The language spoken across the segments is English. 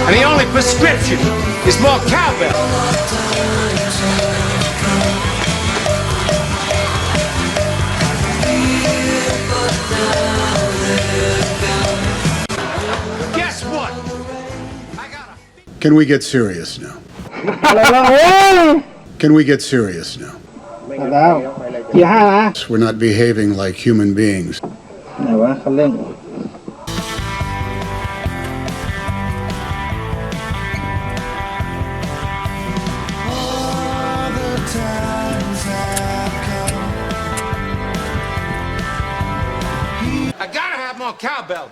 And the only prescription is more cowbell. Guess what? Can we get serious now? อะไรวะเฮ้ย Can we get serious now? แล้วทีห้านะ We're not behaving like human beings. ไหนวะคันเร่งI gotta have more cowbell.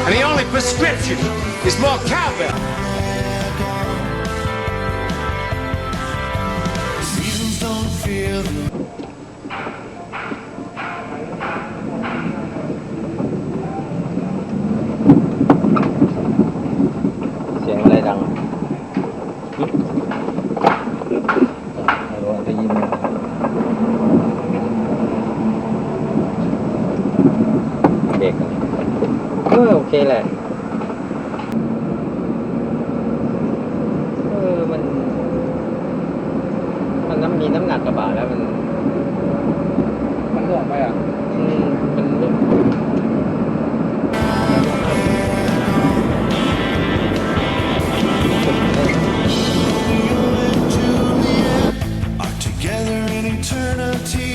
And the only prescription is more cowbell. Seasons don't feel. เสียงอะไรดังไม่รู้ได้ยินไหมเบรกโอเคแหละมันมีน้ำหนักกระบะแล้วมันห่วงไปอ่ะมันTogether in eternity.